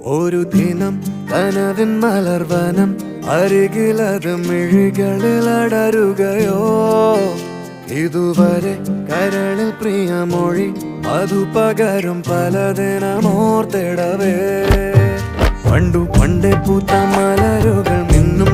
ഒരു ദിനം കനവിൻ മലർവനം അരികിലത് മിഴികളിൽ അടരുകയോ ഇതുവരെ കരളിൽ പ്രിയമൊഴി അതു പകരും പലതിനമോർത്തിടവേ പണ്ടു പണ്ടേ പൂത്ത മലരുകൾ മിന്നും